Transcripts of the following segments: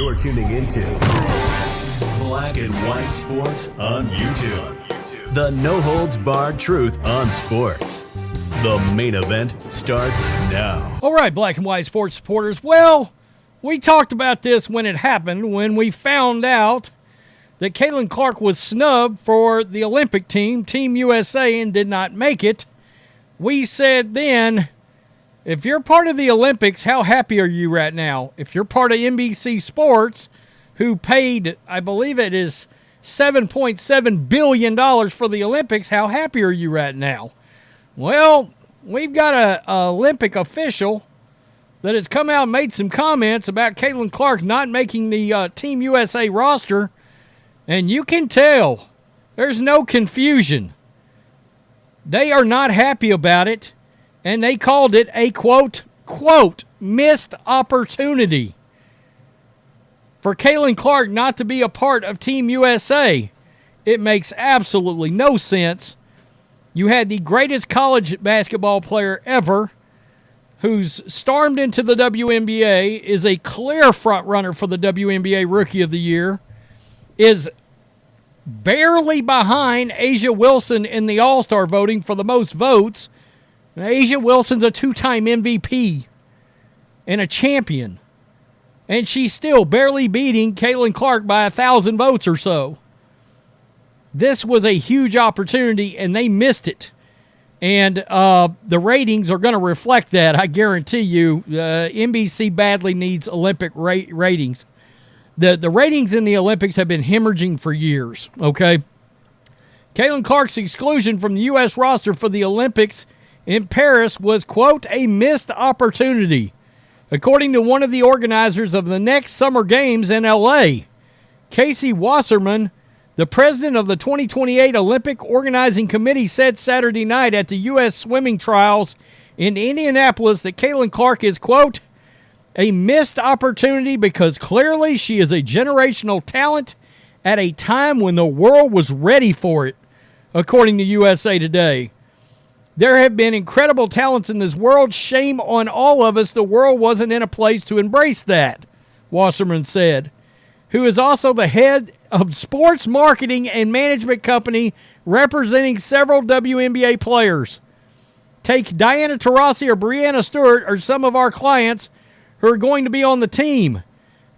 You're tuning into Black and White Sports on YouTube. The no-holds-barred truth on sports. The main event starts now. All right, Black and White Sports supporters. Well, we talked about this when it happened, when we found out that Caitlin Clark was snubbed for the Olympic team, Team USA, and did not make it. We said then, if you're part of the Olympics, how happy are you right now? If you're part of NBC Sports, who paid, I believe it is $7.7 billion for the Olympics, how happy are you right now? Well, we've got an Olympic official that has come out and made some comments about Caitlin Clark not making the Team USA roster, and you can tell there's no confusion. They are not happy about it, and they called it a quote, missed opportunity for Caitlin Clark not to be a part of Team USA. It makes absolutely no sense. You had the greatest college basketball player ever, who's stormed into the WNBA, is a clear front runner for the WNBA Rookie of the Year, is barely behind A'ja Wilson in the All-Star voting for the most votes. A'ja Wilson's a two-time MVP and a champion, and she's still barely beating Caitlin Clark by 1,000 votes or so. This was a huge opportunity, and they missed it. And the ratings are going to reflect that, I guarantee you. NBC badly needs Olympic ratings. The ratings in the Olympics have been hemorrhaging for years, okay? Caitlin Clark's exclusion from the U.S. roster for the Olympics in Paris was, quote, a missed opportunity, according to one of the organizers of the next Summer Games in L.A. Casey Wasserman, the president of the 2028 Olympic Organizing Committee, said Saturday night at the U.S. swimming trials in Indianapolis that Caitlin Clark is, quote, a missed opportunity because clearly she is a generational talent at a time when the world was ready for it, according to USA Today. There have been incredible talents in this world. Shame on all of us. The world wasn't in a place to embrace that, Wasserman said, who is also the head of sports marketing and management company representing several WNBA players. Take Diana Taurasi or Breanna Stewart or some of our clients who are going to be on the team.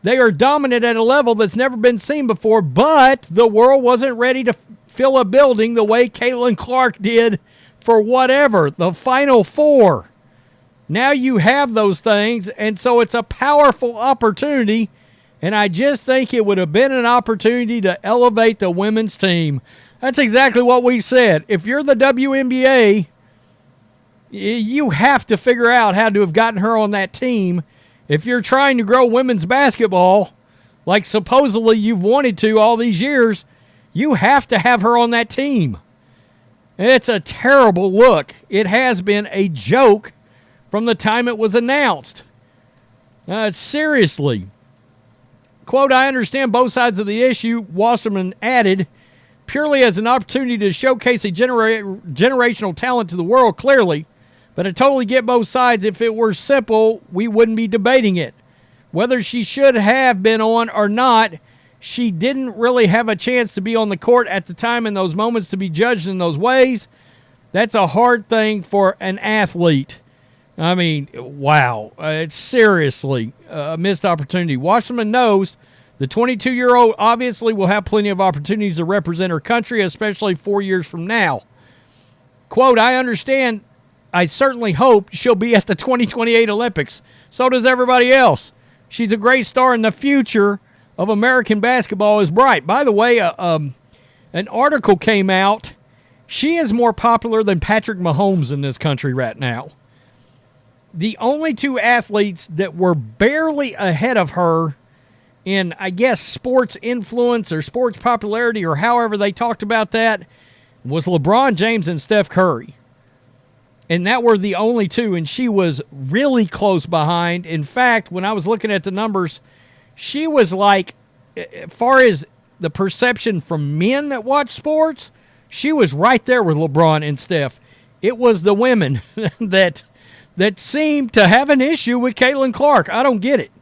They are dominant at a level that's never been seen before, but the world wasn't ready to fill a building the way Caitlin Clark did for whatever, the Final Four. Now you have those things, and so it's a powerful opportunity, and I just think it would have been an opportunity to elevate the women's team. That's exactly what we said. If you're the WNBA, you have to figure out how to have gotten her on that team. If you're trying to grow women's basketball, like supposedly you've wanted to all these years, you have to have her on that team. It's a terrible look. It has been a joke from the time it was announced. Seriously. Quote, I understand both sides of the issue, Wasserman added, purely as an opportunity to showcase a generational talent to the world, clearly. But I totally get both sides. If it were simple, we wouldn't be debating it. Whether she should have been on or not, she didn't really have a chance to be on the court at the time in those moments to be judged in those ways. That's a hard thing for an athlete. I mean, wow. It's seriously a missed opportunity. Wasserman knows the 22-year-old obviously will have plenty of opportunities to represent her country, especially 4 years from now. Quote, I understand. I certainly hope she'll be at the 2028 Olympics. So does everybody else. She's a great star, and the future of American basketball is bright. By the way, an article came out. She is more popular than Patrick Mahomes in this country right now. The only two athletes that were barely ahead of her in, I guess, sports influence or sports popularity or however they talked about that was LeBron James and Steph Curry. And that were the only two, and she was really close behind. In fact, when I was looking at the numbers, she was like, as far as the perception from men that watch sports, she was right there with LeBron and Steph. It was the women that seemed to have an issue with Caitlin Clark. I don't get it.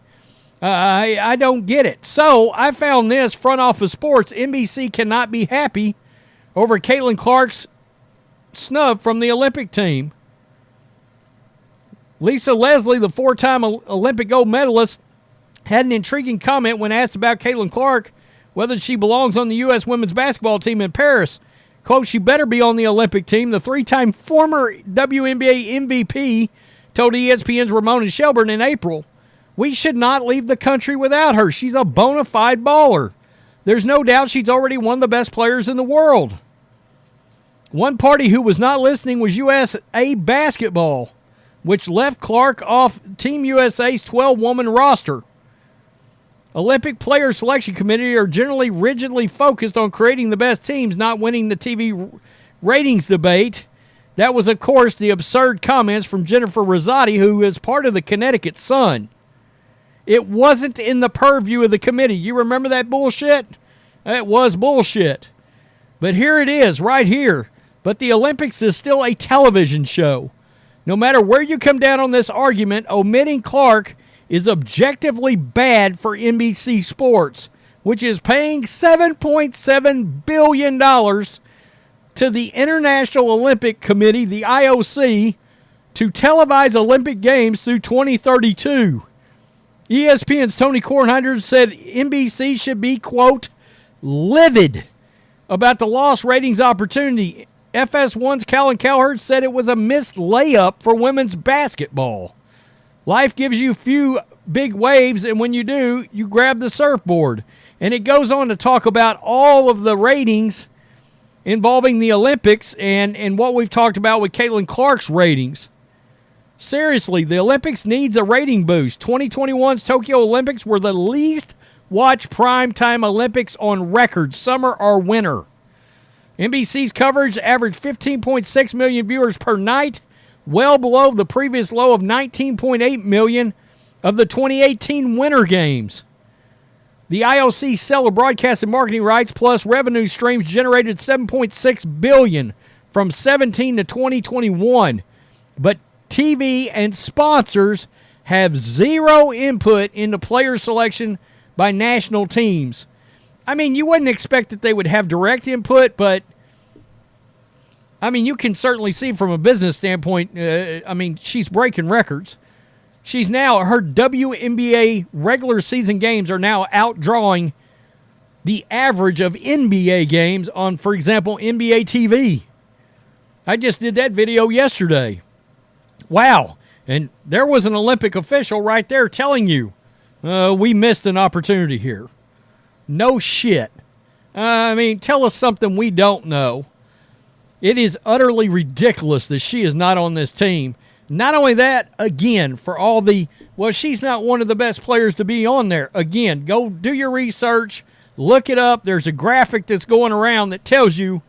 I don't get it. So I found this front office sports. NBC cannot be happy over Caitlin Clark's snub from the Olympic team. Lisa Leslie, the four-time Olympic gold medalist, had an intriguing comment when asked about Caitlin Clark, whether she belongs on the U.S. women's basketball team in Paris. Quote, she better be on the Olympic team. The three-time former WNBA MVP told ESPN's Ramona Shelburne in April, we should not leave the country without her. She's a bona fide baller. There's no doubt she's already one of the best players in the world. One party who was not listening was USA Basketball, which left Clark off Team USA's 12-woman roster. Olympic Player Selection Committee are generally rigidly focused on creating the best teams, not winning the TV ratings debate. That was, of course, the absurd comments from Jennifer Rosati, who is part of the Connecticut Sun. It wasn't in the purview of the committee. You remember that bullshit? It was bullshit. But here it is, right here. But the Olympics is still a television show. No matter where you come down on this argument, omitting Clark is objectively bad for NBC Sports, which is paying $7.7 billion to the International Olympic Committee, the IOC, to televise Olympic Games through 2032. ESPN's Tony Kornheiser said NBC should be, quote, livid about the lost ratings opportunity. FS1's Callan Cowherd said it was a missed layup for women's basketball. Life gives you few big waves, and when you do, you grab the surfboard. And it goes on to talk about all of the ratings involving the Olympics and what we've talked about with Caitlin Clark's ratings. Seriously, the Olympics needs a rating boost. 2021's Tokyo Olympics were the least watched primetime Olympics on record, summer or winter. NBC's coverage averaged 15.6 million viewers per night, well below the previous low of 19.8 million of the 2018 Winter Games. The IOC sale of broadcast and marketing rights plus revenue streams generated $7.6 billion from 17 to 2021, but TV and sponsors have zero input into player selection by national teams. I mean, you wouldn't expect that they would have direct input, but I mean, you can certainly see from a business standpoint, she's breaking records. She's now, her WNBA regular season games are now outdrawing the average of NBA games on, for example, NBA TV. I just did that video yesterday. Wow. And there was an Olympic official right there telling you, we missed an opportunity here. No shit. Tell us something we don't know. It is utterly ridiculous that she is not on this team. Not only that, again, for all the, well, she's not one of the best players to be on there. Again, go do your research, look it up. There's a graphic that's going around that tells you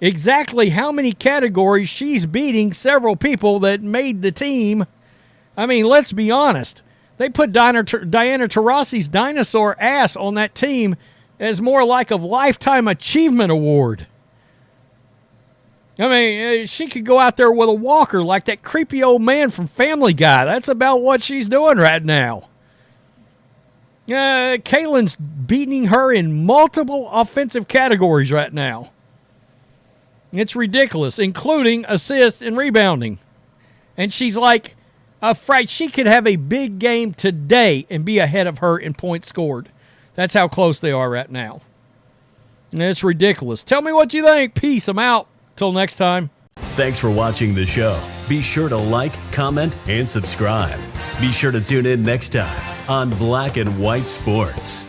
exactly how many categories she's beating several people that made the team. I mean, let's be honest. They put Diana Taurasi's dinosaur ass on that team as more like a Lifetime Achievement Award. I mean, she could go out there with a walker like that creepy old man from Family Guy. That's about what she's doing right now. Caitlin's beating her in multiple offensive categories right now. It's ridiculous, including assists and rebounding. And she's like afraid she could have a big game today and be ahead of her in points scored. That's how close they are right now. And it's ridiculous. Tell me what you think. Peace. I'm out. Till next time. Thanks for watching the show. Be sure to like, comment, and subscribe. Be sure to tune in next time on Black and White Sports.